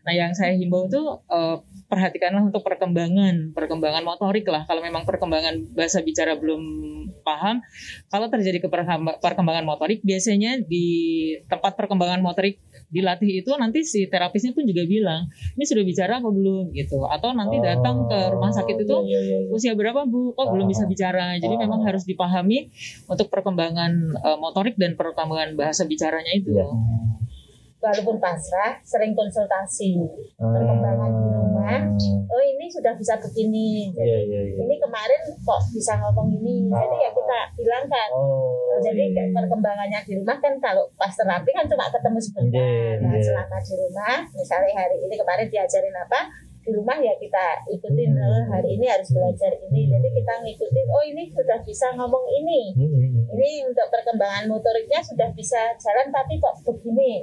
Nah, yang saya himbau itu perhatikanlah untuk perkembangan motorik lah. Kalau memang perkembangan bahasa bicara belum paham, kalau terjadi perkembangan motorik, biasanya di tempat perkembangan motorik dilatih itu nanti si terapisnya pun juga bilang, ini sudah bicara apa belum gitu. Atau nanti datang ke rumah sakit itu, usia berapa Bu? Kok belum bisa bicara. Jadi memang harus dipahami untuk perkembangan motorik dan perkembangan bahasa bicaranya itu. Walaupun pasrah, sering konsultasi perkembangan di rumah. Oh, ini sudah bisa begini. Jadi ini kemarin kok bisa ngomong ini. Jadi ya kita bilangkan. Jadi perkembangannya di rumah kan kalau pas terapi kan cuma ketemu sebentar. Nah, selama di rumah, misalnya hari ini kemarin diajarin apa, di rumah ya kita ikutin. Hari ini harus belajar ini. Jadi kita ngikutin. Oh, ini sudah bisa ngomong ini. Ini untuk perkembangan motoriknya sudah bisa jalan, tapi kok begini.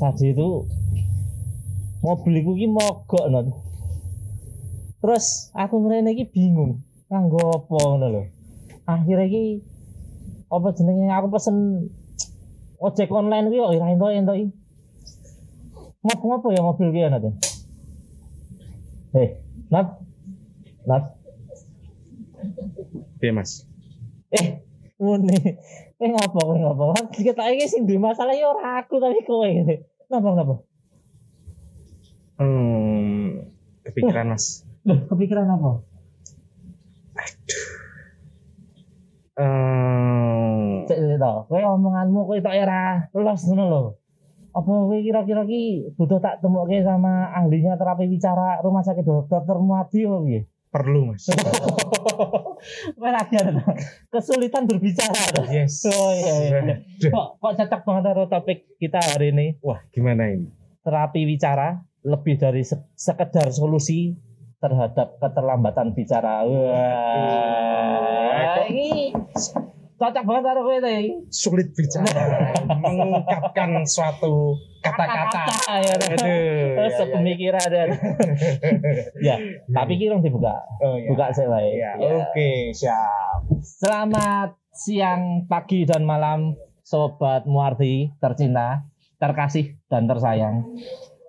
Tadi itu mobilku ki mogok non. Terus aku mrene iki bingung kanggo apa ngono lho. Akhire iki apa jenenge aku pesen ojek online kuwi ora entuk iki. Ngopo ya mobil ki ana to? Nat. Piye Mas? Ngene. Ngopo? Kita iki sing duwe masalah ya ora aku tapi kowe. Napa? Kepikiran Mas. Loh, kepikiran apa? Cek to, kowe omonganmu kowe tok ora los ngono lho. Apa kowe kira-kira ki butuh tak temuke sama ahlinya terapi bicara rumah sakit Dr. Muadi apa piye? Perlu Mas. Kowe lagi ada kesulitan berbicara. Yes. Oh iya. Kok cocok banget karo topik kita hari ini. Wah, gimana ini? Terapi bicara lebih dari sekedar solusi terhadap keterlambatan bicara. Wah, ini cocok banget karo kowe tadi. Sulit bicara, mengungkapkan suatu kata-kata. Sepemikiran dan. Ya, tapi kirong dibuka. Buka sik wae. Oke, siap. Selamat siang, pagi dan malam sobat Muardi tercinta, terkasih dan tersayang.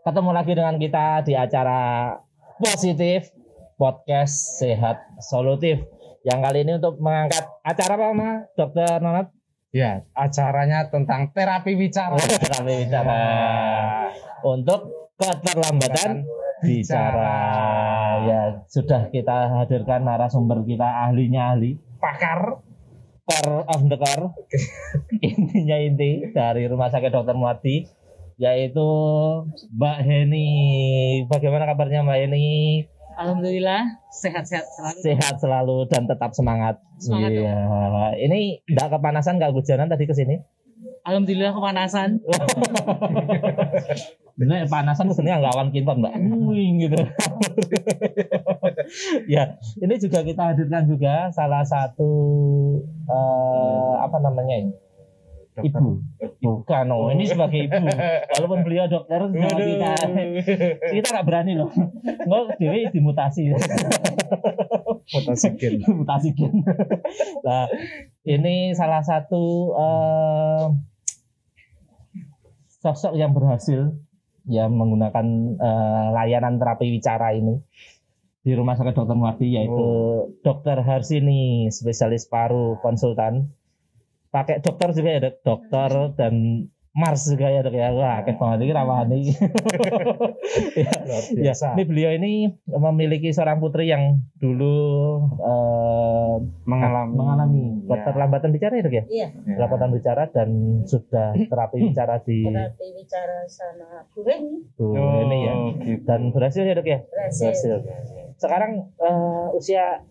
Ketemu lagi dengan kita di acara Positif Podcast Sehat Solutif. Yang kali ini untuk mengangkat acara apa, Ma? Dokter Nonat? Ya, acaranya tentang terapi bicara. Terapi bicara. Untuk keterlambatan bicara. Ya, sudah kita hadirkan narasumber kita, ahlinya ahli. Pakar. Core of the core. Intinya inti dari Rumah Sakit Dr. Muadi, yaitu Mbak Heni. Bagaimana kabarnya Mbak Heni? Alhamdulillah sehat-sehat selalu. Sehat selalu dan tetap semangat. Semangat. Iya. Ini enggak kepanasan, enggak hujanan tadi ke sini? Alhamdulillah kepanasan. Bener panasan sebenarnya enggak awan kinton, Mbak. Wing gitu. Ya, ini juga kita hadirkan juga salah satu apa namanya ini? Ibu. Bukan, ini sebagai ibu. Walaupun beliau dokter, kita nggak berani loh. Nggak, dewi dimutasi. Mutasi gen. Nah, ini salah satu sosok yang berhasil yang menggunakan layanan terapi bicara ini di Rumah Sakit Dr. Muadi, yaitu Dr. Harsini, spesialis paru konsultan. Pakai dokter juga ya, dokter dan Mars juga ya, dok ya. Wah, kayak banget ini rawahan ini. Ya, ini beliau ini memiliki seorang putri yang dulu mengalami keterlambatan bicara ya, dok ya? Iya. Keterlambatan bicara dan sudah terapi bicara di terapi bicara sama Bu Heni. Ini ya. Dan berhasil ya, dok ya? Berhasil. Sekarang usia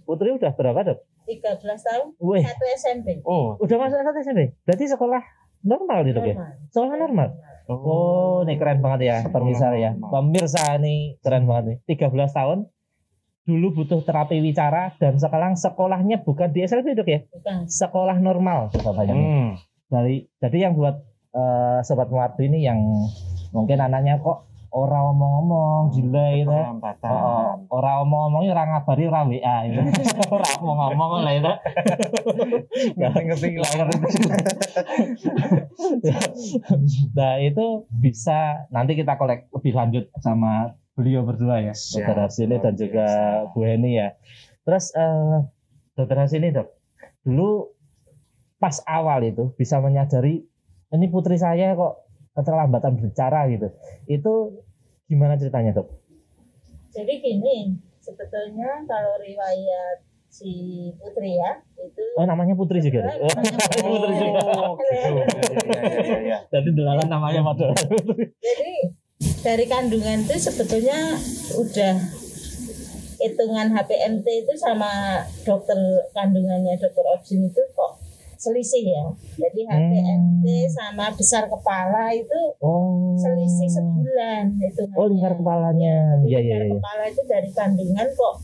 putri udah berapa, dok? 13 tahun, Wih, 1 SMP. Oh, udah masuk satu SMP. Berarti sekolah normal gitu ya? Normal. Sekolah normal. Oh, ini keren banget ya, pemirsa ya. Pemirsa ini keren banget nih. 13 tahun dulu butuh terapi wicara dan sekarang sekolahnya bukan di SLB Dok ya? Bukan. Sekolah normal katanya. Jadi yang buat sobat Muardi ini yang mungkin anaknya kok ora omong-omong delay itu. Ora omong-omongnya ora ngabari ora WA itu. Ora omong-omong lah itu. ngerti lah. Nah, itu bisa nanti kita kolek lebih lanjut sama beliau berdua ya, Siap. Dr. Hasini dan juga Bu Heni ya. Terus Dr. Hasini Dok, dulu pas awal itu bisa menyadari ini putri saya kok keterlambatan berbicara gitu. Itu gimana ceritanya Dok? Jadi gini, sebetulnya kalau riwayat si Putri ya, itu Namanya Putri juga Dok? Putri juga. Jadi dolanan namanya modal. Jadi dari kandungan itu sebetulnya udah hitungan HPMT itu sama dokter kandungannya dokter Objin itu kok selisih ya. Jadi HPMT sama besar kepala itu selisih sebulan itu. Lingkar kepalanya. Jadi Iya, lingkar kepala itu dari kandungan kok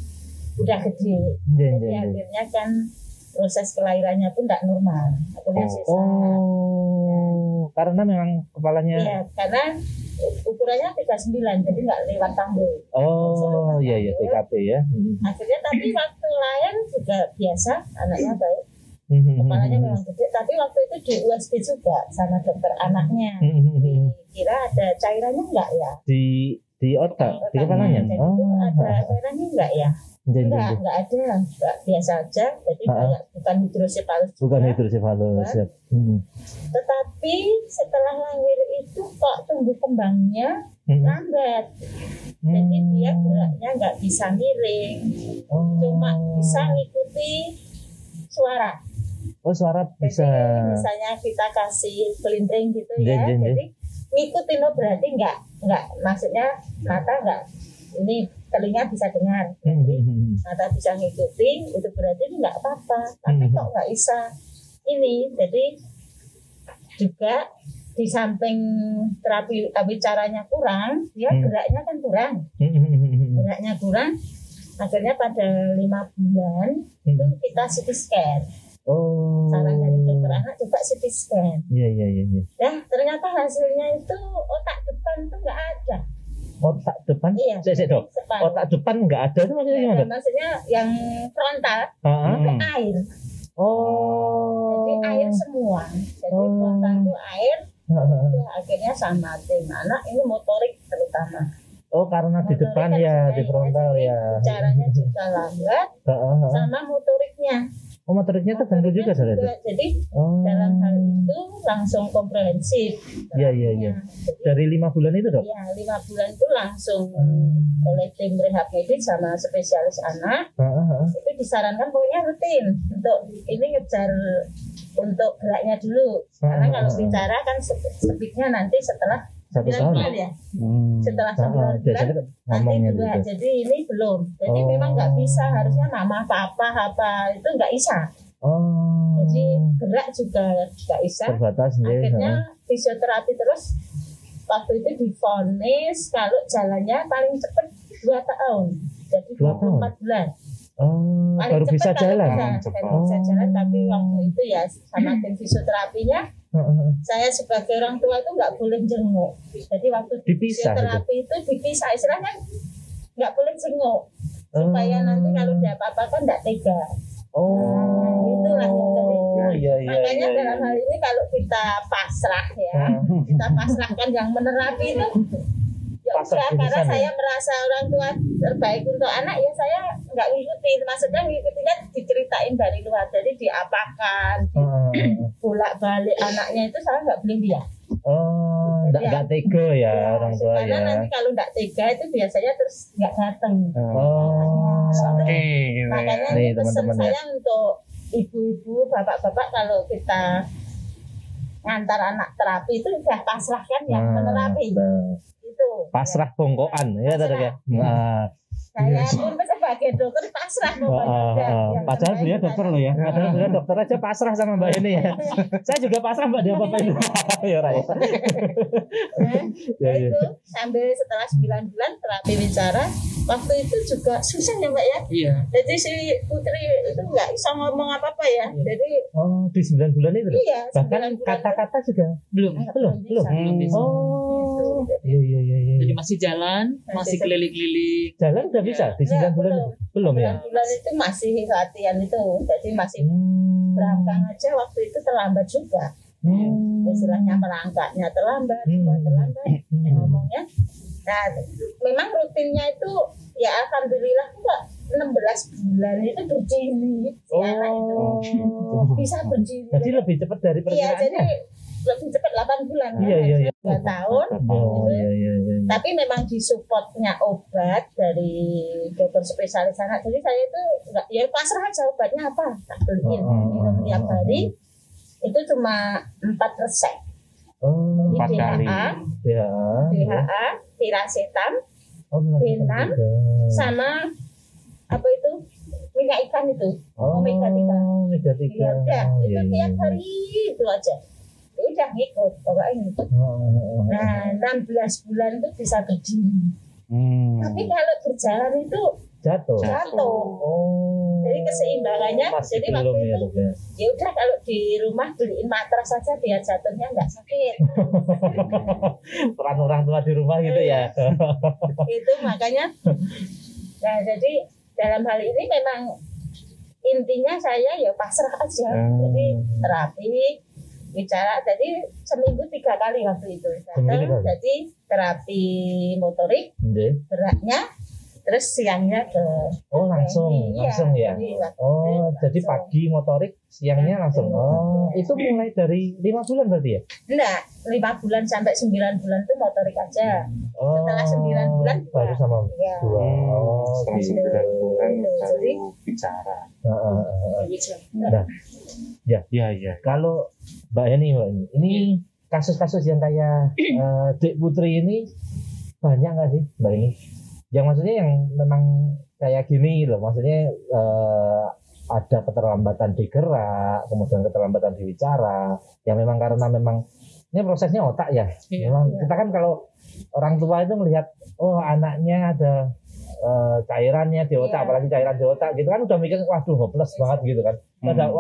udah gede. Jadi akhirnya kan proses kelahirannya pun tidak normal. Akhirnya sisa. Karena memang kepalanya. Iya, karena ukurannya 39 jadi nggak lewat tanggul. Iya TKP ya. Akhirnya tapi waktu lahir juga biasa, anaknya baik. Kepalanya memang gede, tapi waktu itu di USG juga sama dokter anaknya. Kira ada cairannya enggak ya? Di otak, di kepalanya. Jadi itu ada cairannya enggak ya? Enggak ada, enggak, biasa aja. Jadi bukan hidrosefalus. Bukan hidrosefalus. Tetapi setelah lahir itu kok tumbuh kembangnya lambat. Jadi dia geraknya nggak bisa miring, cuma bisa ngikuti suara. Suara bisa. Jadi misalnya kita kasih kelinteng gitu ya, jadi ngikutin berarti nggak, maksudnya mata nggak, ini telinga bisa dengar, mata bisa ngikuti, itu berarti nggak apa-apa. Tapi kok nggak bisa ini, jadi juga di samping terapi caranya kurang, dia geraknya kan kurang, geraknya kurang. Akhirnya pada 5 bulan itu kita CT scan. Saran dari dokter anak coba CT scan. Iya. Nah ternyata hasilnya itu otak depan tuh nggak ada. Otak depan? Iya. Dok. Otak depan nggak ada itu maksudnya gimana? Maksudnya yang frontal itu air. Jadi air semua. Jadi frontal itu air. Akhirnya sama tim anak ini motorik terutama. Karena di depan ya, di frontal ya. Caranya juga lambat, sama motoriknya. Motoriknya terganggu juga dari itu. Jadi dalam hal itu langsung komprehensif. Iya. Dari 5 bulan itu Dok? Iya, 5 bulan itu langsung oleh tim rehab medis sama spesialis anak. Itu disarankan pokoknya rutin untuk ini ngejar untuk geraknya dulu. Karena kalau bicara kan speednya nanti setelah 1 tahun ya. Setelah 9 bulan nanti juga. Jadi ini belum. Jadi memang nggak bisa, harusnya mama apa itu nggak bisa. Jadi gerak juga nggak bisa. Terbatas. Akhirnya fisioterapi terus. Waktu itu divonis kalau jalannya paling cepat 2 tahun. Jadi 24 bulan. Baru bisa jalan. Bisa jalan, tapi waktu itu ya sama tim fisioterapinya. Saya sebagai orang tua itu nggak boleh jenguk. Jadi waktu dipisah fisioterapi itu dipisah, istilahnya nggak boleh jenguk supaya nanti kalau dia apa-apa kan nggak tega. Itulah yang jadi. Makanya dalam hal ini kalau kita pasrah ya, kita pasrahkan yang menerapi itu. Ya udah, karena saya merasa orang tua terbaik untuk anak ya saya nggak ngikutin. Maksudnya ngikutin kan diceritain dari luar, jadi diapakan, bolak-balik anaknya itu saya nggak boleh lihat. Nggak tega ya orang tua ya. Karena nanti kalau nggak tega itu biasanya terus nggak datang. Makanya ini pesan saya untuk ibu-ibu, bapak-bapak kalau kita ngantar anak terapi itu sudah pasrahkan yang menerapi. Itu pasrah bongkoan ya tadi ya. Saya pun sebagai dokter pasrah pokoknya. Padahal beliau dokter loh ya. Padahal beliau dokter aja pasrah sama Mbak ini ya. Saya juga pasrah Mbak, dia apa-apain. Ya Raya. Ya itu sambil setelah 9 bulan terapi bicara, waktu itu juga susah ya Mbak ya. Iya. Jadi si Putri itu nggak bisa ngomong apa-apa ya. Jadi di 9 bulan itu. Iya. Bahkan kata-kata juga Belum. belum. bisa. Oh. Iya. Jadi masih jalan, masih keliling-keliling. Jalan udah bisa di 9 bulan. Belum ya? 9 bulan itu masih latihan itu. Jadi masih berangkat aja waktu itu terlambat juga. Istilahnya merangkaknya terlambat, semua terlambat ngomongnya. Nah, memang rutinnya itu ya alhamdulillah kok 16 bulan itu berdiri si anak itu bisa berdiri. Jadi lebih cepat dari Iya, jadi perkiraannya. lebih cepat 8 bulan. Iya. 2 tahun. Iya. Tapi memang disupportnya obat dari dokter spesialis anak. Jadi saya itu enggak ya pasrah aja obatnya apa tak beliin minum tiap hari. Itu cuma 4 resep. Jadi 4 kali. DHA, tirasetam, B6, sama apa itu minyak ikan itu, omega 3. Omega 3. Ya udah, itu tiap hari itu aja. Ya udah ngikut, pokoknya ngikut. Nah, 16 bulan itu bisa berdiri. Tapi kalau berjalan itu jatuh. Jadi keseimbangannya, masih jadi waktu belum itu ya udah kalau di rumah beliin matras saja biar jatuhnya nggak sakit. Peran orang tua di rumah gitu ya. Itu makanya. Nah, jadi dalam hal ini memang intinya saya ya pasrah aja. Jadi terapi bicara, jadi seminggu 3 kali waktu itu datang. Jadi terapi motorik beratnya. Terus siangnya ke langsung ya. Jadi pagi motorik, siangnya langsung. Itu mulai dari 5 bulan berarti ya? Enggak, 5 bulan sampai 9 bulan itu motorik aja. Setelah 9 bulan baru sama ya. Setelah 9 bulan baru bicara. Nah, ya. Kalau Mbak ini kasus-kasus yang kayak Dek Putri ini banyak nggak sih Mbak ini? Yang maksudnya yang memang kayak gini loh, maksudnya ada keterlambatan di gerak, kemudian keterlambatan di bicara, yang memang karena memang ini prosesnya otak ya. Memang kita kan kalau orang tua itu melihat anaknya ada cairannya di otak, apalagi cairan di otak gitu kan udah mikir waduh hopeless banget gitu kan. Ada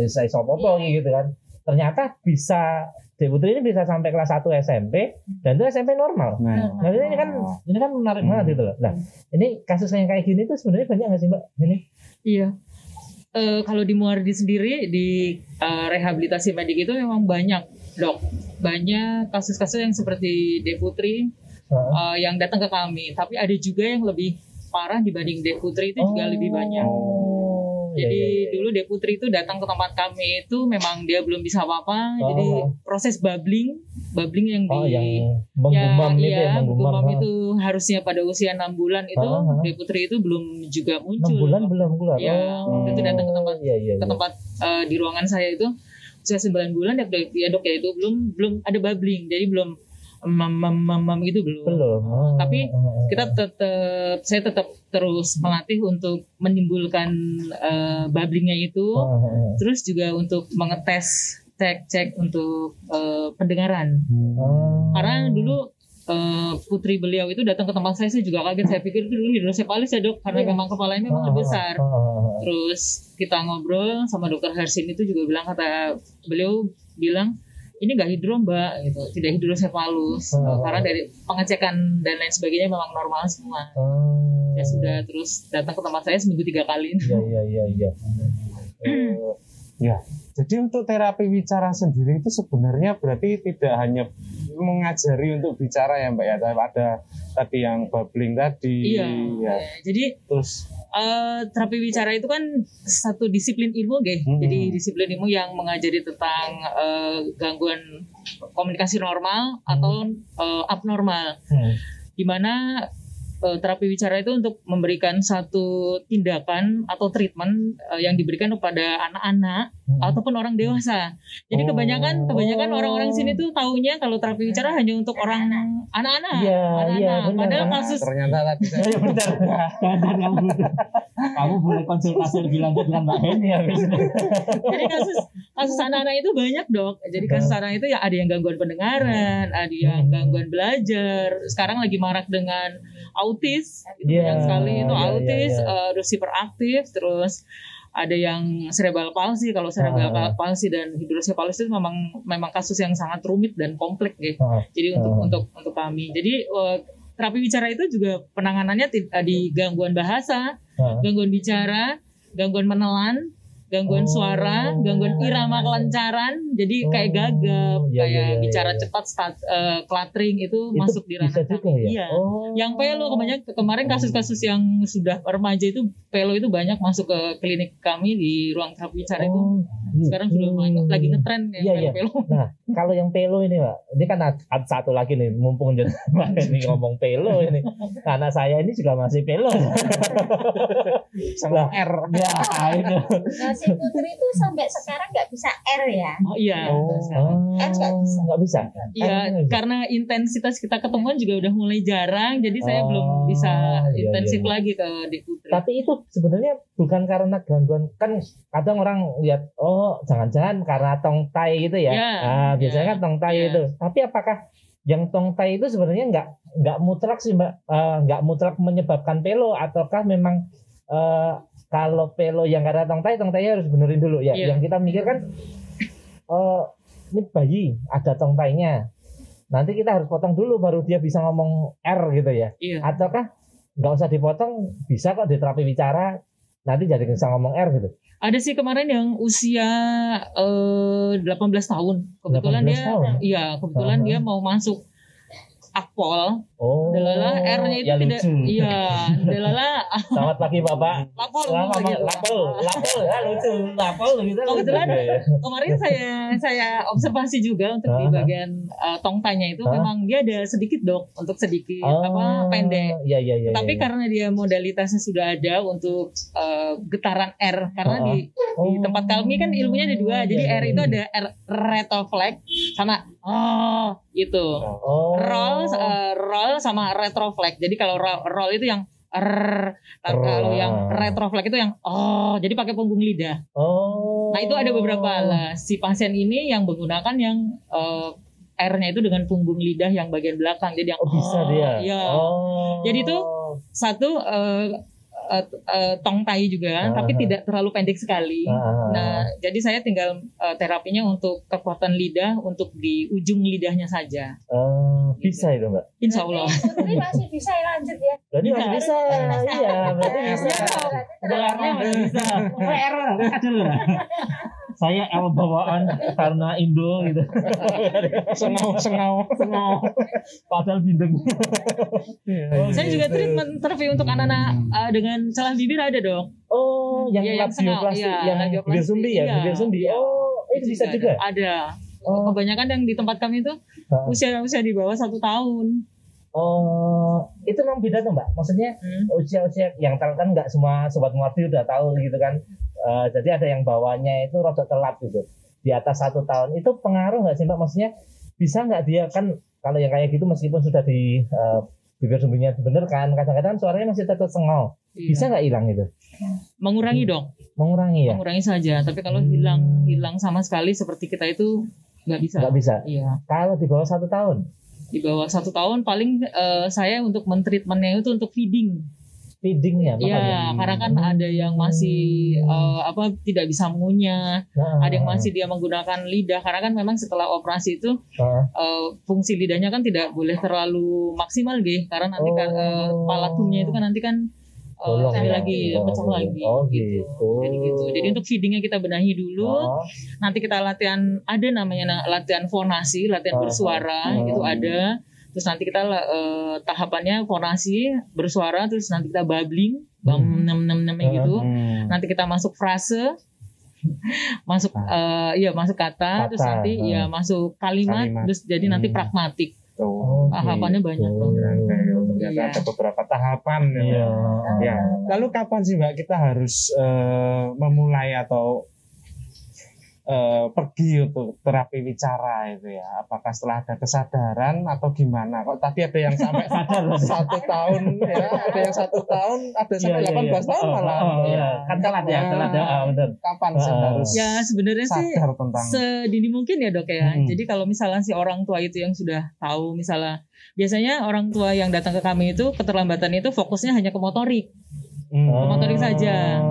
saya sopopo gitu kan. Ternyata bisa Dek Putri ini bisa sampai kelas 1 SMP dan itu SMP normal. Nah, ini kan menarik banget gitu loh. Nah, ini kasus yang kayak gini tuh sebenarnya banyak nggak sih Mbak? Ini? Iya. Kalau di Muardi sendiri di rehabilitasi medik itu memang banyak dok, banyak kasus-kasus yang seperti Dek Putri yang datang ke kami. Tapi ada juga yang lebih parah dibanding Dek Putri itu juga lebih banyak. Jadi dulu Dek Putri itu datang ke tempat kami itu memang dia belum bisa apa-apa. Jadi proses bubbling yang menggumam menggumam itu harusnya pada usia 6 bulan itu Dek Putri itu belum juga muncul. 6 bulan belum keluar. Ya, itu datang ke tempat ke tempat di ruangan saya itu usia 9 bulan ya dok ya itu belum ada bubbling. Jadi belum gitu belum. Tapi saya tetap terus melatih untuk menimbulkan bubblingnya itu, terus juga untuk mengetes cek untuk pendengaran. Karena dulu putri beliau itu datang ke tempat saya juga kaget. Saya pikir itu dulu hidrosefalis ya dok, karena memang kepalanya memang lebih besar. Terus kita ngobrol sama dokter Hersin itu juga kata beliau bilang ini nggak hidro mbak gitu, tidak hidrosefalus karena dari pengecekan dan lain sebagainya memang normal semua. Ya sudah, terus datang ke tempat saya seminggu 3 kali. Ya, jadi untuk terapi bicara sendiri itu sebenarnya berarti tidak hanya mengajari untuk bicara ya mbak ya, ada tadi yang bubbling tadi. Iya. Jadi terus terapi bicara itu kan satu disiplin ilmu jadi disiplin ilmu yang mengajari tentang gangguan komunikasi normal atau abnormal, dimana terapi wicara itu untuk memberikan satu tindakan atau treatment yang diberikan kepada anak-anak ataupun orang dewasa. Jadi kebanyakan orang-orang sini tuh taunya kalau terapi wicara hanya untuk orang anak-anak. Padahal kasus ternyata tadi saya kamu boleh konsultasi lebih lanjut dengan Mbak Heni ya. Jadi kasus anak-anak itu banyak, Dok. Jadi kasus anak itu ya ada yang gangguan pendengaran, ada yang gangguan belajar. Sekarang lagi marak dengan autis, itu banyak sekali itu autis, terus hiperaktif, terus ada yang cerebral palsy. Kalau cerebral palsy dan hidrosefalus itu memang kasus yang sangat rumit dan kompleks gitu. Jadi untuk kami. Jadi terapi bicara itu juga penanganannya di gangguan bahasa, gangguan bicara, gangguan menelan, gangguan suara, gangguan irama kelancaran, jadi kayak gagap, kayak bicara cepat, cluttering itu masuk di ranah kami. Iya. Yang pelo kemarin kasus-kasus yang sudah remaja itu pelo itu banyak masuk ke klinik kami di ruang terapi bicara itu. Sekarang sudah banyak lagi ngetren yang pelo. Nah, kalau yang pelo ini, Mbak, ini kan ada satu lagi nih, mumpung Mbak ini ngomong pelo ini, karena saya ini juga masih pelo. sama R. Ya, itu. Si Putri itu sampai sekarang nggak bisa R ya? Oh iya. R nggak bisa. Iya, karena intensitas kita ketemuan juga udah mulai jarang, jadi saya belum bisa intensif lagi ke Dik Putri. Tapi itu sebenarnya bukan karena gangguan, kan kadang orang lihat jangan-jangan karena tongtai gitu ya. Nah, biasanya kan tongtai itu. Tapi apakah yang tongtai itu sebenarnya nggak mutlak sih, Mbak? Nggak mutlak menyebabkan pelo, ataukah memang kalau pelo yang karena tongtainya harus benerin dulu ya. Yang kita mikir kan ini bayi ada tongtainya, nanti kita harus potong dulu baru dia bisa ngomong R gitu ya. Ataukah nggak usah dipotong, bisa kok di terapi bicara nanti jadi bisa ngomong R gitu. Ada sih kemarin yang usia 18 tahun. Kebetulan 18 tahun? Kebetulan dia mau masuk Akpol. Delala R-nya itu ya tidak. Lucu. Iya, delala. Selamat pagi Bapak. Lapol ya lucu. Lapol gitu. Kebetulan kemarin saya observasi juga untuk di bagian tongtanya itu memang dia ada sedikit, Dok, untuk sedikit pendek. Iya. Tapi karena dia modalitasnya sudah ada untuk getaran R, karena di tempat kami kan ilmunya ada dua. Jadi R itu ada R retroflex sama gitu. Roll sama retroflex. Jadi kalau roll itu yang kalau yang retroflex itu yang jadi pakai punggung lidah. Nah, itu ada beberapa lah. Si pasien ini yang menggunakan yang R-nya itu dengan punggung lidah yang bagian belakang. Jadi yang bisa dia. Iya. Jadi itu satu tongtai juga, tapi tidak terlalu pendek sekali. Nah, jadi saya tinggal terapinya untuk kekuatan lidah, untuk di ujung lidahnya saja. Bisa itu, Mbak? Insya Allah. Putri masih bisa lanjut ya? Berarti masih bisa. Iya, berarti bisa. Gelarnya masih bisa. R ada loh. Saya bawaan karena Indo gitu. Sengau. Padahal bindeng. Saya juga treatment terapi untuk anak-anak dengan celah bibir ada, Dok. Yang labioplastik, yang bibir sumbi ya, bibir sumbi. Itu bisa juga. Ada. Kebanyakan yang di tempat kami itu usia di bawah 1 tahun. Itu memang beda tuh, Mbak. Maksudnya usia-usia yang kan nggak semua sobat Muardi udah tahu gitu kan. Jadi ada yang bawahnya itu rada telat gitu, di atas 1 tahun. Itu pengaruh nggak sih, Mbak? Maksudnya bisa nggak dia kan kalau yang kayak gitu meskipun sudah di bibir sumbinya bener kan, kadang-kadang suaranya masih tetap sengau. Bisa nggak hilang itu? Mengurangi, Dok. Mengurangi ya. Mengurangi saja. Tapi kalau hilang sama sekali seperti kita itu nggak bisa. Nggak bisa. Iya. Kalau di bawah 1 tahun? Di bawah 1 tahun paling saya untuk mentreatmentnya itu untuk feeding. Feedingnya, Iya, karena kan ada yang masih tidak bisa mengunyah, ada yang masih dia menggunakan lidah, karena kan memang setelah operasi itu fungsi lidahnya kan tidak boleh terlalu maksimal gitu, karena nanti palatumnya itu kan nanti kan lagi pecah lagi gitu. Jadi untuk feedingnya kita benahi dulu. Nanti kita latihan, ada namanya latihan fonasi, latihan bersuara, itu ada. Terus nanti kita tahapannya fonasi, bersuara, terus nanti kita babbling, gitu. Nanti kita masuk frase, masuk kata, terus nanti masuk kalimat. Terus jadi nanti pragmatik. Tahapannya banyak loh. ternyata ada beberapa tahapan. Iya. Ya. Lalu kapan sih Mbak kita harus memulai atau pergi untuk terapi wicara itu ya? Apakah setelah ada kesadaran atau gimana? Kok tadi ada yang sampai 1 tahun ya, ada yang 1 tahun, ada sampai 18 tahun malah. Kan telat ya, benar. Kapan sih harus Ya sebenarnya sih sadar tentang sedini mungkin ya dok ya. Jadi kalau misalnya si orang tua itu yang sudah tahu, misalnya biasanya orang tua yang datang ke kami itu keterlambatan itu fokusnya hanya ke motorik, motorik saja.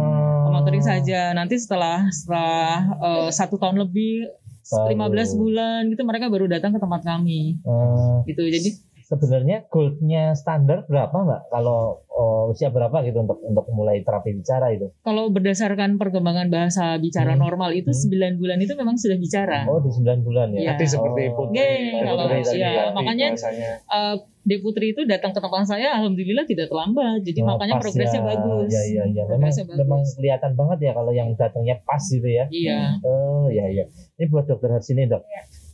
Motorik saja. Nanti setelah 1 tahun lebih, 15 bulan gitu mereka baru datang ke tempat kami. Gitu. Jadi sebenarnya goalnya standar berapa Mbak? Kalau usia berapa gitu untuk mulai terapi bicara itu? kalau berdasarkan perkembangan bahasa bicara normal itu 9 bulan itu memang sudah bicara. Oh, di 9 bulan ya. Tadi seperti Putri. Kalau ya, makanya bahasanya. Dek Putri itu datang ke tempat saya, alhamdulillah tidak terlambat. Jadi makanya progresnya bagus. Iya. Memang kelihatan banget ya kalau yang datangnya pas gitu ya. Iya. Oh iya. Ini buat dokter Harsini dok.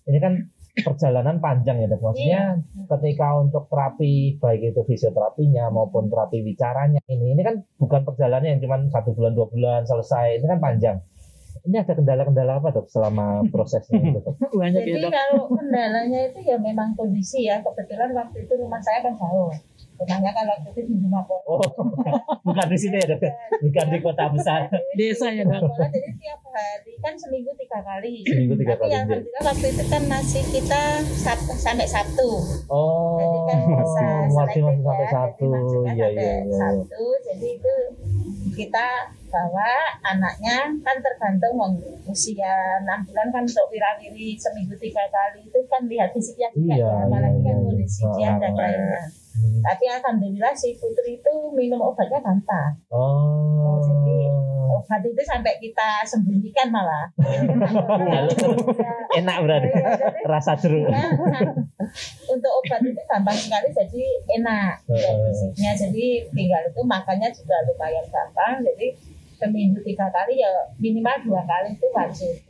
Ini kan perjalanan panjang ya dok. Maksudnya ketika untuk terapi baik itu fisioterapinya maupun terapi bicaranya ini kan bukan perjalanan yang cuma 1 bulan 2 bulan selesai. Ini kan panjang. Ini ada kendala-kendala apa dok selama prosesnya itu dok? Banyak Jadi ya dok. kalau kendalanya itu ya memang kondisi ya. Kebetulan waktu itu rumah saya kan jauh. Rumahnya kan waktu itu di rumah kota. Oh, bukan di sini ya dok, bukan di kota besar. Desa ya dok. Jadi tiap hari kan seminggu 3 kali. Seminggu 3 Tapi kali. yang alhamdulillah waktu itu kan masih kita sampai Sabtu. Oh, Jadi kan bisa masih selektif sampai ya. Sabtu. Jadi Iya. sampai Sabtu. Jadi itu kita bawa anaknya kan tergantung usia 6 bulan kan untuk wirawiri seminggu 3 kali itu kan lihat fisiknya juga Iya, ya, apalagi kan iya. kondisi dia dan lainnya. Tapi alhamdulillah si Putri itu minum obatnya gampang. Oh. Jadi obat itu sampai kita sembunyikan malah. Enak berarti. Rasa jeruk. Untuk obat itu gampang sekali, jadi enak fisiknya. Jadi tinggal itu makannya juga lumayan gampang. Jadi seminggu 3 kali ya minimal 2 kali itu wajib.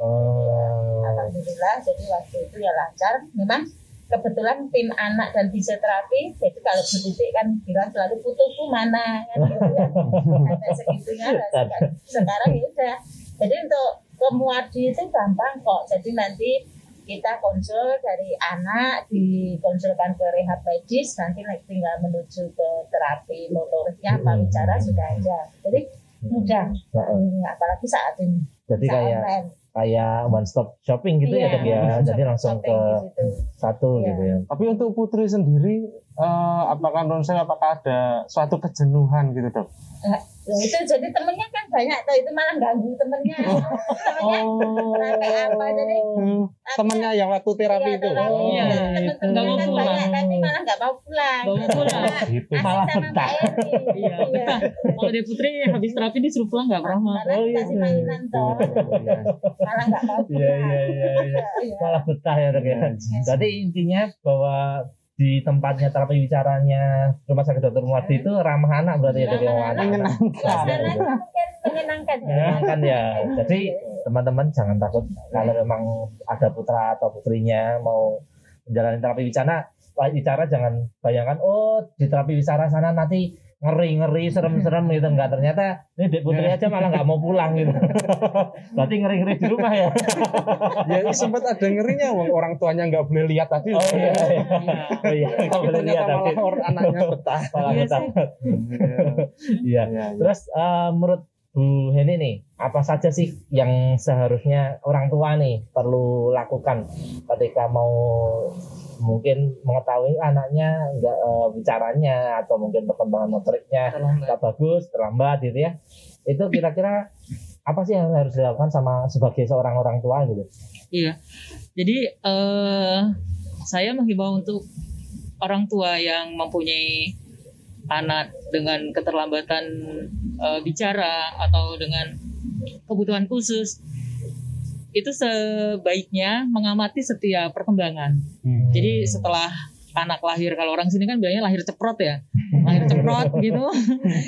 Alhamdulillah, jadi waktu itu ya lancar. Memang kebetulan tim anak dan fisioterapi, jadi kalau bertitik kan bilang selalu putuku mana kan gitu ya. Sampai segitunya sekarang ya udah. Jadi untuk ke Muardi itu gampang kok. Jadi nanti kita konsul dari anak, dikonsulkan ke rehab medis, nanti tinggal menuju ke terapi motoriknya, apa bicara sudah ada. Jadi mudah, apalagi saat ini. Jadi kayak one stop shopping gitu ya dok ya. Jadi langsung ke satu gitu ya. Tapi untuk Putri sendiri, apakah ada suatu kejenuhan gitu dok? Itu jadi temennya kan banyak tuh, itu malah ganggu temennya. Temennya apa jadi temennya yang waktu terapi itu. Temen-temennya kan banyak tapi malah nggak mau pulang. Gitu. Malah betah. Iya, betah. Kalau Dek Putri habis terapi disuruh pulang nggak pernah mau. Karena kasih mainan toh. Malah nggak mau pulang. Iya. Malah betah ya dok ya. Berarti intinya bahwa di tempatnya terapi bicaranya Rumah Sakit Dr. Muardi itu ramah anak berarti ya dok ya. Menyenangkan ya. Jadi teman-teman jangan takut kalau memang ada putra atau putrinya mau menjalani terapi bicara jangan bayangkan di terapi bicara sana nanti ngeri serem gitu, enggak, ternyata ini Dek Putri aja malah nggak mau pulang gitu. Berarti ngeri di rumah ya. Ya sempat ada ngerinya, orang tuanya nggak boleh lihat tadi. Nggak boleh lihat tapi anaknya betah. Iya. Terus menurut Bu Heni nih, apa saja sih yang seharusnya orang tua nih perlu lakukan ketika mau mungkin mengetahui anaknya nggak bicaranya atau mungkin perkembangan motoriknya nggak bagus, terlambat gitu ya? Itu kira-kira apa sih yang harus dilakukan sebagai seorang orang tua gitu? Iya, jadi saya menghimbau untuk orang tua yang mempunyai anak dengan keterlambatan bicara atau dengan kebutuhan khusus, itu sebaiknya mengamati setiap perkembangan. Jadi setelah anak lahir, kalau orang sini kan bilangnya lahir ceprot ya, lahir ceprot gitu,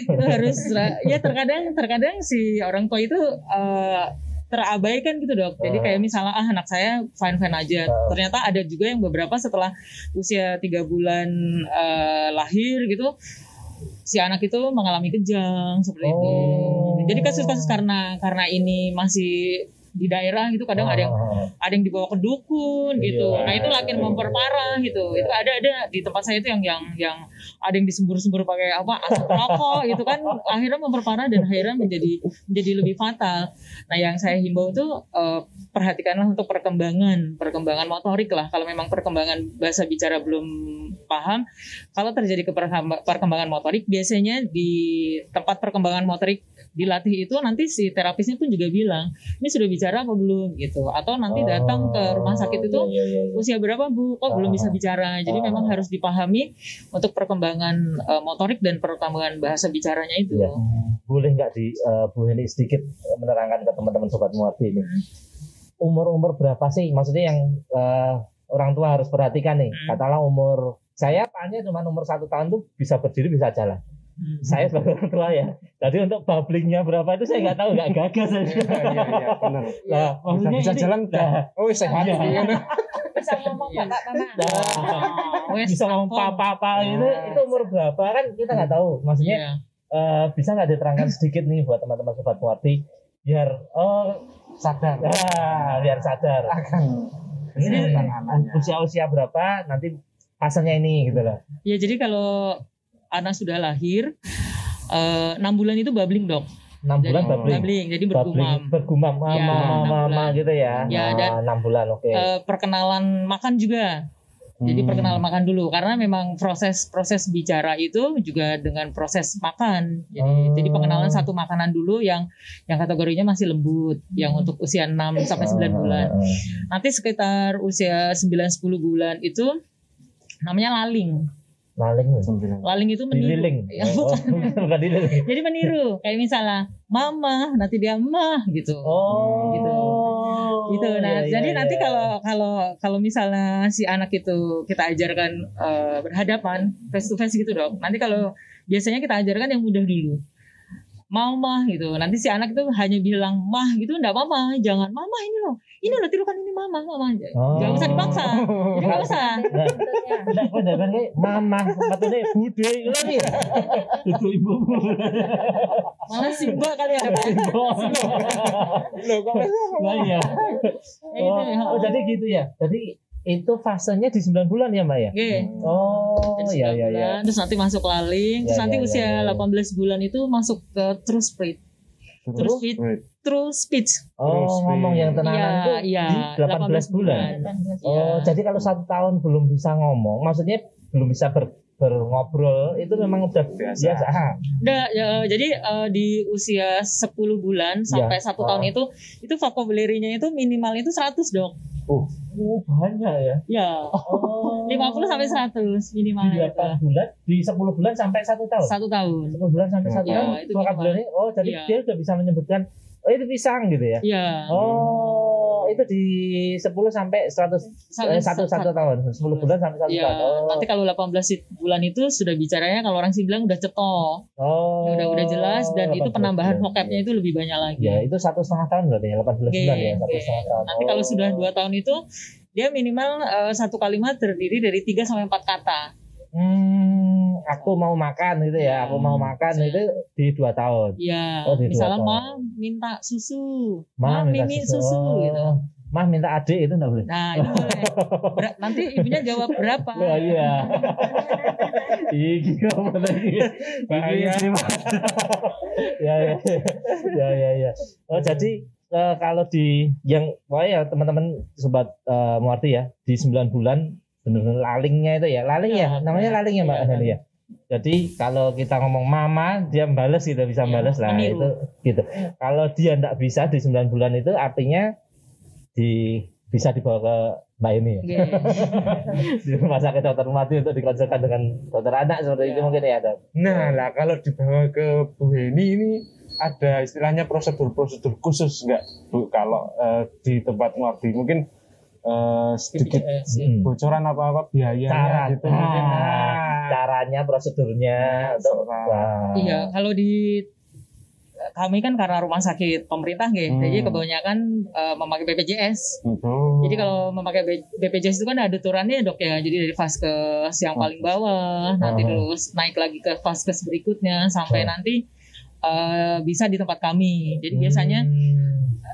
itu harus ya terkadang si orang tua itu terabaikan gitu dok. Jadi kayak misalnya anak saya fine aja. Ternyata ada juga yang beberapa setelah usia 3 bulan lahir gitu, si anak itu mengalami kejang seperti itu. Jadi kasus-kasus karena ini masih di daerah gitu, kadang ada yang dibawa ke dukun gitu. Nah itu makin memperparah gitu. Itu ada di tempat saya itu yang ada yang disembur-sembur pakai asap rokok gitu kan, akhirnya memperparah dan akhirnya menjadi lebih fatal. Nah yang saya himbau tuh perhatikanlah untuk perkembangan motorik lah. Kalau memang perkembangan bahasa bicara belum paham, kalau terjadi perkembangan motorik, biasanya di tempat perkembangan motorik dilatih itu nanti si terapisnya pun juga bilang ini sudah bicara apa belum gitu, atau nanti datang ke rumah sakit itu usia berapa Bu, kok belum bisa bicara. Jadi memang harus dipahami untuk perkembangan motorik dan perkembangan bahasa bicaranya itu. Boleh nggak Bu Heni sedikit menerangkan ke teman-teman Sobat Muarti ini, umur berapa sih maksudnya yang orang tua harus perhatikan nih? Katakanlah umur saya tanya cuma umur 1 tahun tuh bisa berdiri bisa jalan. Saya sebagai orang tua ya. Jadi untuk bubblingnya berapa itu saya nggak tahu, nggak gagas aja. Iya benar. Nah, maksudnya bisa jalan sehat gitu. Bisa ngomong bapak mama. Bisa ngomong papa itu umur berapa kan kita nggak tahu. Maksudnya bisa nggak diterangkan sedikit nih buat teman-teman Sobat Muarti biar sadar. Biar sadar. Ini usia berapa nanti pasalnya ini gitu lah. Ya jadi kalau anak sudah lahir 6 bulan itu babbling dok. 6 bulan babbling. Jadi bergumam mama gitu ya. Ya dan 6 bulan oke. Perkenalan makan juga. Jadi perkenalan makan dulu karena memang proses bicara itu juga dengan proses makan. Jadi pengenalan satu makanan dulu yang kategorinya masih lembut, yang untuk usia 6 sampai 9 bulan. Nanti sekitar usia 9-10 bulan itu namanya laling. Laling itu meniru. Ya, bukan dililing. Jadi meniru. Kayak misalnya mama, nanti dia mah gitu. Gitu. Nah, jadi nanti kalau misalnya si anak itu kita ajarkan berhadapan face to face gitu dok. Nanti kalau biasanya kita ajarkan yang mudah dulu. Mau mah gitu. Nanti si anak itu hanya bilang mah gitu, enggak mama, jangan mama ini loh tirukan ini mama aja. Jangan usah dipaksa. Jadi enggak usah. Enggak beneran kayak mama, matane bude lagi. Itu ibu. Malah simba kali ada simba. Loh kok iya. Jadi gitu ya. Jadi itu fasenya di 9 bulan ya Mbak ya? Iya. Terus nanti masuk laling, terus nanti usia 18 bulan itu masuk ke true speech. Ngomong yang tenanan itu di 18 bulan. Jadi kalau 1 tahun belum bisa ngomong, maksudnya belum bisa berobrol itu memang udah biasa. Jadi di usia 10 bulan sampai 1 tahun itu vocabulary-nya itu minimal itu 100 dok. Banyak ya. Ya. 50 sampai 100 minimal. Di 8 bulan, di 10 bulan sampai 1 tahun. 1 tahun. 10 bulan sampai 1 tahun. Itu vocabulary. Jadi dia udah bisa menyebutkan itu pisang gitu ya. Iya. Itu di 10 sampai 1 tahun. 10 bulan sampai 1 tahun. Nanti kalau 18 bulan itu sudah bicaranya kalau orang sih bilang udah cetok. Udah jelas dan itu penambahan vocabnya itu lebih banyak lagi. Ya, itu 1,5 tahun berarti ya, 18 bulan ya, 1,5 tahun. Nanti kalau sudah 2 tahun itu dia minimal satu kalimat terdiri dari 3 sampai 4 kata. Aku mau makan gitu ya. Aku mau makan itu di 2 tahun. Iya. Misalnya Ma minta susu. Ma minta susu gitu. Ma minta adik itu enggak boleh. Nah, itu boleh. Nanti ibunya jawab berapa. Iya. Iki kok lagi. Bahaya. Ya. Jadi kalau di yang teman-teman Sobat Muarti ya, di 9 bulan benar-benar lalingnya itu ya. Laling ya, namanya laling ya Mbak Heni ya. Jadi kalau kita ngomong mama dia bales gitu, bisa bales lah itu gitu. Kalau dia enggak bisa di 9 bulan itu artinya bisa dibawa ke Mbak Heni ya. Di rumah sakit dokter Muarti untuk dikonsulkan dengan dokter anak seperti itu mungkin ya. Nah lah kalau dibawa ke Bu Heni ini ada istilahnya prosedur khusus enggak Bu kalau di tempat Muarti mungkin sedikit bocoran apa biayanya gitu mungkin caranya prosedurnya iya kalau di kami kan karena rumah sakit pemerintah jadi kebanyakan memakai BPJS. Jadi kalau memakai BPJS itu kan ada aturannya dok ya. Jadi dari vaskes yang paling bawah, nanti terus naik lagi ke vaskes berikutnya sampai nanti bisa di tempat kami. Jadi biasanya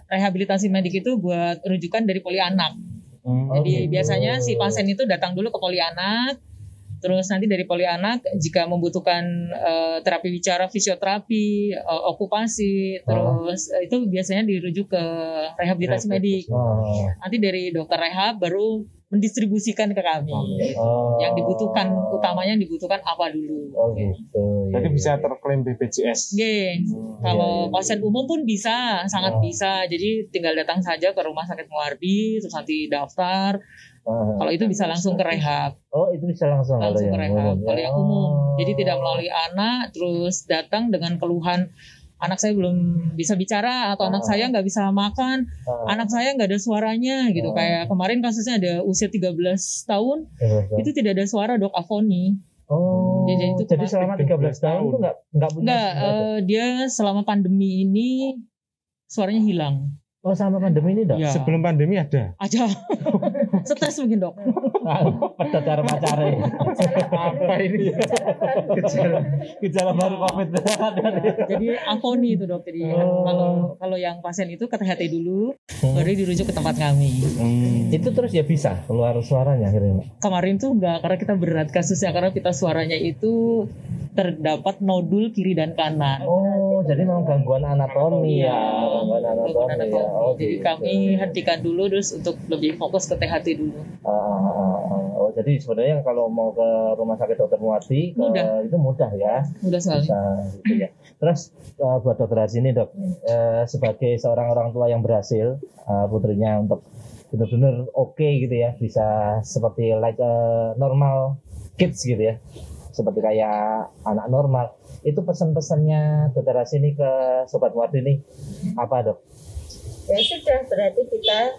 rehabilitasi medik itu buat rujukan dari poli anak. Jadi biasanya si pasien itu datang dulu ke poli anak. Terus nanti dari poli anak jika membutuhkan terapi bicara, fisioterapi, okupasi, terus itu biasanya dirujuk ke rehabilitasi medik. Nanti dari dokter rehab baru mendistribusikan ke kami. Yang dibutuhkan utamanya dibutuhkan apa dulu. Gitu. Jadi bisa terklaim BPJS. Kalau pasien umum pun bisa, sangat bisa. Jadi tinggal datang saja ke rumah sakit Muardi, terus nanti daftar. Kalau itu bisa langsung ke rehab. Itu bisa langsung ke rehab. Kalau yang umum, jadi tidak melalui anak, terus datang dengan keluhan anak saya belum bisa bicara atau anak saya nggak bisa makan, anak saya nggak ada suaranya gitu. Kayak kemarin kasusnya ada usia 13 tahun, itu tidak ada suara dok, afoni. Jadi selama 13 tahun itu nggak punya. Dia selama pandemi ini suaranya hilang. Sama pandemi ini dok? Ya. Sebelum pandemi ada? Ada. Stres mungkin dok. Pada cara pacarnya. Apa ini? Gejala baru COVID. Jadi afoni itu dok. Jadi kalau yang pasien itu ke THT dulu, baru dirujuk ke tempat kami. Itu terus ya bisa keluar suaranya akhirnya? Kemarin tuh enggak, karena kita berat kasusnya, karena kita suaranya itu terdapat nodul kiri dan kanan. Jadi memang gangguan anatomi ya. Gangguan anatomi. Jadi kami hentikan dulu terus untuk lebih fokus ke THT dulu. Jadi sebenarnya kalau mau ke rumah sakit Dr. Muardi itu mudah ya. Mudah sekali. Bisa, gitu ya. Terus buat dokter Harsi ini dok, sebagai seorang orang tua yang berhasil putrinya untuk benar-benar oke gitu ya, bisa seperti normal kids gitu ya, seperti kayak anak normal. Itu pesan-pesannya dokter Harsi ini ke Sobat Muardi ini apa dok? Ya sudah, berarti kita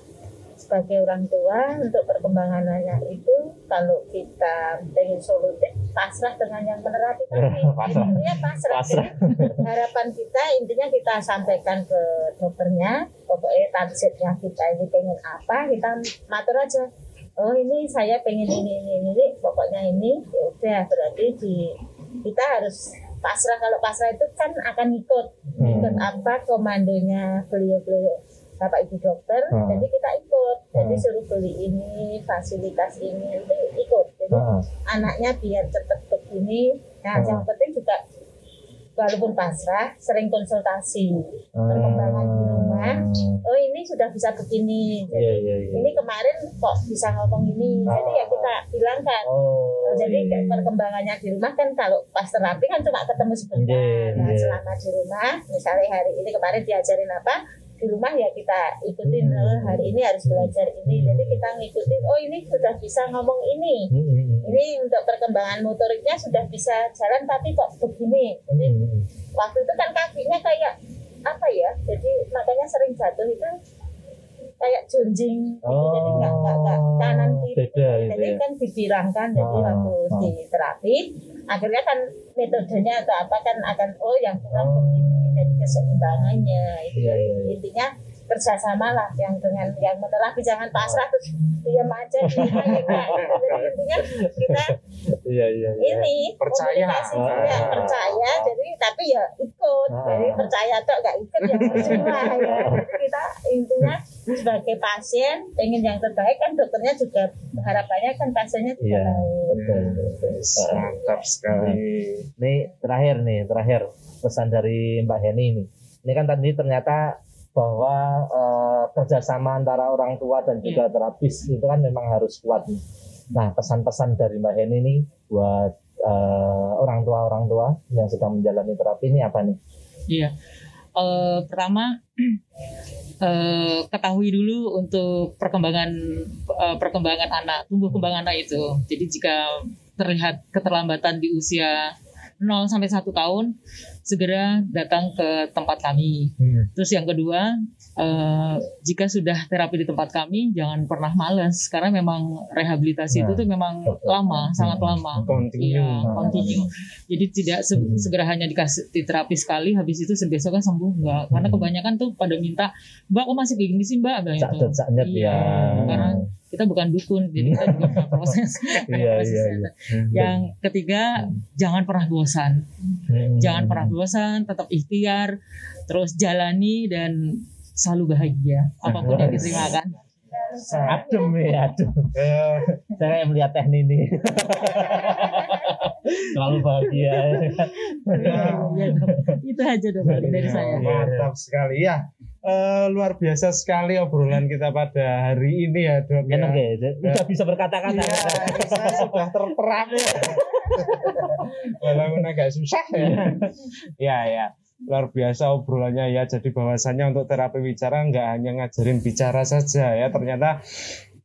sebagai orang tua untuk perkembangan anak itu, kalau kita ingin solutif, pasrah dengan yang menerapi tadi. Intinya pasrah. Harapan kita intinya kita sampaikan ke dokternya, pokoknya targetnya kita ini pengen apa, kita matur aja. Ini saya pengen ini, pokoknya ini. Ya udah, berarti kita harus pasrah. Kalau pasrah itu kan akan ikut apa komandonya beliau Bapak Ibu dokter, jadi kita ikut. Jadi suruh beli ini, fasilitas ini, itu ikut. Jadi anaknya biar cepat begini. Nah, yang penting juga walaupun pasrah, sering konsultasi perkembangan di rumah. Ini sudah bisa begini. Jadi ini kemarin kok bisa ngomong ini. Jadi ya kita bilangkan. Jadi perkembangannya di rumah kan kalau pas terapi kan cuma ketemu sebentar. Nah, selama di rumah, misalnya hari ini kemarin diajarin apa, di rumah ya kita ikutin. Hari ini harus belajar ini. Jadi kita ngikutin. Ini sudah bisa ngomong ini. Ini untuk perkembangan motoriknya sudah bisa jalan tapi kok begini. Jadi waktu itu kan kakinya kayak apa ya? Jadi makanya sering jatuh itu kayak jonjing. Jadi nggak kanan kiri. Jadi kan dibilangkan. Jadi waktu di terapi akhirnya kan metodenya atau apa kan akan yang kurang begini. Jadi keseimbangannya itu intinya kerjasama lah yang dengan yang menerapi, jangan pasrah terus diam aja di kita. Jadi intinya kita ini percaya percaya, jadi tapi ya ikut. Jadi percaya tuh nggak ikut ya semua ya. Jadi kita intinya sebagai pasien pengen yang terbaik, kan dokternya juga harapannya kan pasiennya juga baik. Mantap sekali. Ini terakhir pesan dari Mbak Heni ini. Ini kan tadi ternyata bahwa kerjasama antara orang tua dan juga terapis itu kan memang harus kuat. Nah, pesan-pesan dari Mbak Heni ini buat orang tua yang sedang menjalani terapi ini apa nih? Iya, pertama ketahui dulu untuk perkembangan anak, tumbuh kembang anak itu. Jadi jika terlihat keterlambatan di usia 0 sampai 1 tahun segera datang ke tempat kami. Terus yang kedua, jika sudah terapi di tempat kami jangan pernah malas karena memang rehabilitasi itu tuh memang lama, sangat lama. Continue. Jadi tidak segera hanya dikasih terapi sekali habis itu besoknya sembuh, enggak. Karena kebanyakan tuh pada minta, "Mbak, kok masih kayak gini sih, Mbak?" Bilang itu. Iya. Karena kita bukan dukun, jadi kita juga punya proses. Yang ketiga, jangan pernah bosan. Jangan pernah bosan, tetap ikhtiar, terus jalani dan selalu bahagia apapun yang diterimakan. Adem. Saya melihat teknik ini. Selalu bahagia. Itu aja dong dari saya. Mantap sekali ya. Luar biasa sekali obrolan kita pada hari ini ya, Dok. Udah bisa berkata-kata. Saya sudah terperap ya. Walaupun agak susah ya. Ya. Luar biasa obrolannya ya. Jadi bahwasannya untuk terapi bicara nggak hanya ngajarin bicara saja ya. Ternyata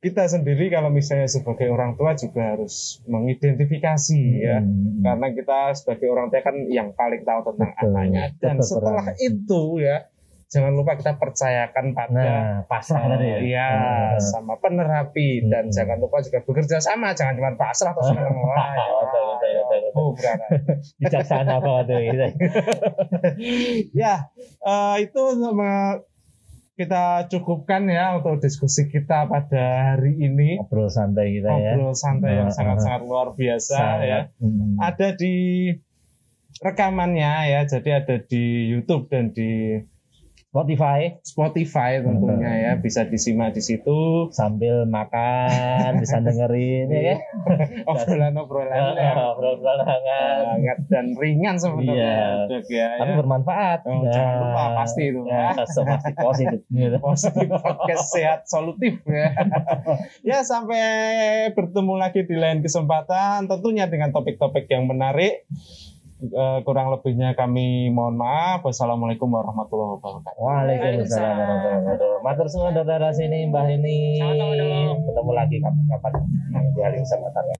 kita sendiri kalau misalnya sebagai orang tua juga harus mengidentifikasi ya. Karena kita sebagai orang tua kan yang paling tahu tentang anaknya. Dan setelah itu ya, jangan lupa kita percayakan pada pasrah tadi ya, sama penerapi dan jangan lupa juga bekerja sama, jangan cuma pasrah atau senang. Bijaksana banget itu. Ya, itu kita cukupkan ya untuk diskusi kita pada hari ini. Ngobrol santai kita ya. Ngobrol santai yang sangat-sangat luar biasa ya. Ada di rekamannya ya, jadi ada di YouTube dan di Spotify tentunya ya, bisa disimak di situ sambil makan, bisa dengerin ya kan. Obrolan hangat dan ringan sebenarnya. Tapi bermanfaat. Jangan lupa pasti itu. Pasti positif. Positif podcast sehat solutif ya. Ya, sampai bertemu lagi di lain kesempatan tentunya dengan topik-topik yang menarik. Kurang lebihnya kami mohon maaf. Wassalamualaikum warahmatullahi wabarakatuh. Waalaikumsalam warahmatullahi wabarakatuh. Matur suwun Dr. Rasini, Mbah ini. Ketemu lagi kapan-kapan di hari kesempatan.